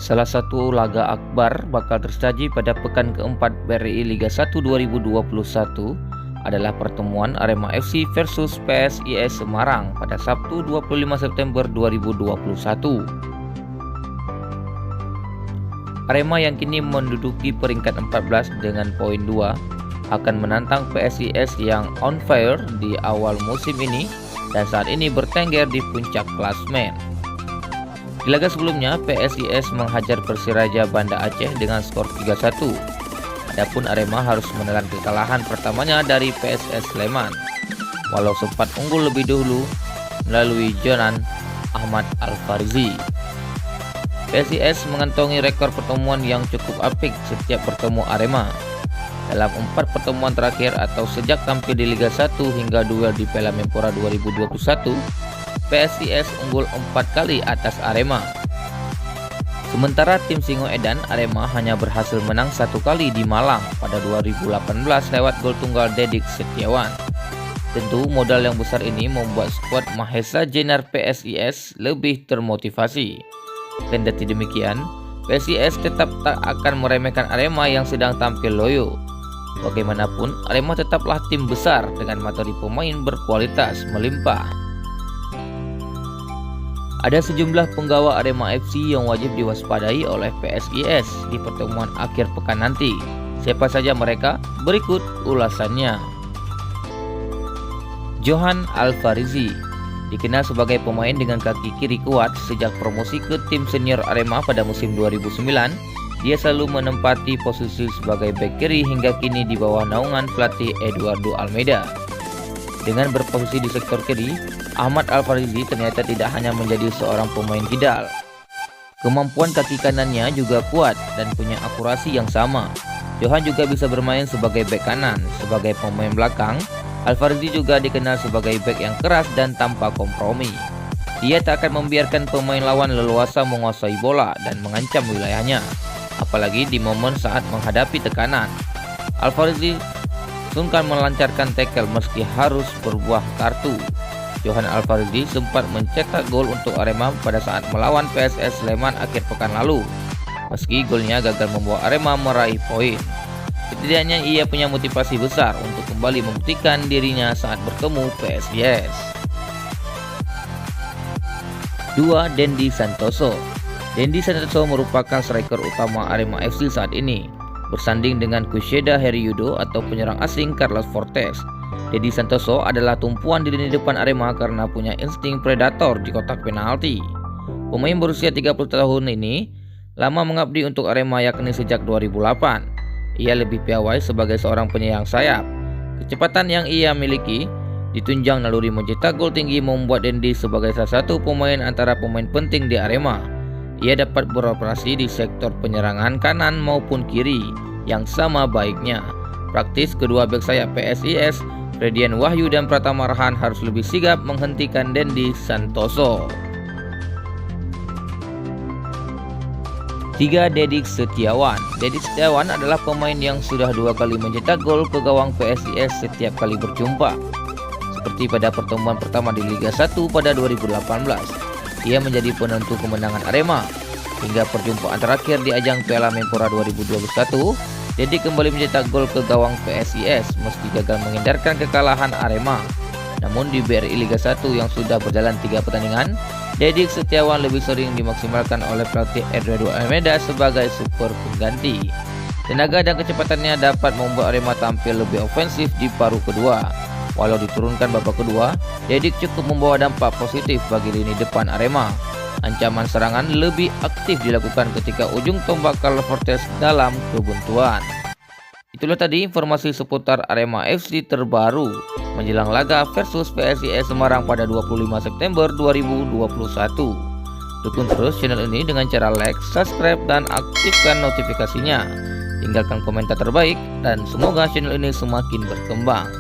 Salah satu laga akbar bakal tersaji pada pekan keempat BRI Liga 1 2021 adalah pertemuan Arema FC versus PSIS Semarang pada Sabtu 25 September 2021. Arema yang kini menduduki peringkat 14 dengan poin 2 akan menantang PSIS yang on fire di awal musim ini dan saat ini bertengger di puncak klasmen. Di laga sebelumnya, PSIS menghajar Persiraja Banda Aceh dengan skor 3-1. Adapun Arema harus menelan kekalahan pertamanya dari PSS Sleman, walau sempat unggul lebih dahulu melalui Jonan Ahmad Al-Farizi. PSIS mengantongi rekor pertemuan yang cukup apik setiap bertemu Arema. Dalam 4 pertemuan terakhir atau sejak tampil di Liga 1 hingga duel di Piala Menpora 2021, PSIS unggul 4 kali atas Arema. Sementara tim Singoedan, Arema hanya berhasil menang 1 kali di Malang pada 2018 lewat gol tunggal Dedik Setiawan. Tentu modal yang besar ini membuat skuad Mahesa Jenar PSIS lebih termotivasi. Kendati demikian, PSIS tetap tak akan meremehkan Arema yang sedang tampil loyo. Bagaimanapun, Arema tetaplah tim besar dengan materi pemain berkualitas melimpah. Ada sejumlah penggawa Arema FC yang wajib diwaspadai oleh PSIS di pertemuan akhir pekan nanti. Siapa saja mereka? Berikut ulasannya. Johan Al-Farizi dikenal sebagai pemain dengan kaki kiri kuat sejak promosi ke tim senior Arema pada musim 2009. Dia selalu menempati posisi sebagai bek kiri hingga kini di bawah naungan pelatih Eduardo Almeida. Dengan berposisi di sektor kiri, Ahmad Al-Farizi ternyata tidak hanya menjadi seorang pemain kidal. Kemampuan kaki kanannya juga kuat dan punya akurasi yang sama. Johan juga bisa bermain sebagai bek kanan. Sebagai pemain belakang, Al-Farizi juga dikenal sebagai bek yang keras dan tanpa kompromi. Dia tak akan membiarkan pemain lawan leluasa menguasai bola dan mengancam wilayahnya, apalagi di momen saat menghadapi tekanan. Al-Farizi sungkan melancarkan tackle meski harus berbuah kartu. Johan Al-Farizi sempat mencetak gol untuk Arema pada saat melawan PSS Sleman akhir pekan lalu. Meski golnya gagal membawa Arema meraih poin, setidaknya ia punya motivasi besar untuk kembali membuktikan dirinya saat bertemu PSIS. 2. Dendi Santoso. Dendi Santoso merupakan striker utama Arema FC saat ini, bersanding dengan Kusheda Heriudo atau penyerang asing Carlos Fortes. Dendi Santoso adalah tumpuan di lini depan Arema karena punya insting predator di kotak penalti. Pemain berusia 30 tahun ini lama mengabdi untuk Arema yakni sejak 2008. Ia lebih piawai sebagai seorang penyerang sayap. Kecepatan yang ia miliki ditunjang naluri mencetak gol tinggi membuat Dendi sebagai salah satu pemain antara pemain penting di Arema. Ia dapat beroperasi di sektor penyerangan kanan maupun kiri yang sama baiknya. Praktis kedua bek sayap PSIS, Fredian Wahyu dan Pratama Rahan harus lebih sigap menghentikan Dendi Santoso. 3. Dedik Setiawan. Dedik Setiawan adalah pemain yang sudah 2 kali mencetak gol ke gawang PSIS setiap kali berjumpa. Seperti pada pertemuan pertama di Liga 1 pada 2018, ia menjadi penentu kemenangan Arema. Hingga perjumpaan terakhir di ajang Piala Menpora 2021, Dedik kembali mencetak gol ke gawang PSIS meski gagal menghindarkan kekalahan Arema. Namun di BRI Liga 1 yang sudah berjalan 3 pertandingan, Dedik Setiawan lebih sering dimaksimalkan oleh pelatih Eduardo Almeida sebagai super pengganti. Tenaga dan kecepatannya dapat membuat Arema tampil lebih ofensif di paruh kedua. Walau diturunkan babak kedua, Dedik cukup membawa dampak positif bagi lini depan Arema. Ancaman serangan lebih aktif dilakukan ketika ujung tombak Carlos Fortes dalam kebuntuan. Itulah tadi informasi seputar Arema FC terbaru menjelang laga versus PSIS Semarang pada 25 September 2021. Dukung terus channel ini dengan cara like, subscribe, dan aktifkan notifikasinya. Tinggalkan komentar terbaik dan semoga channel ini semakin berkembang.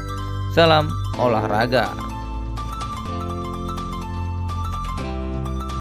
Salam olahraga.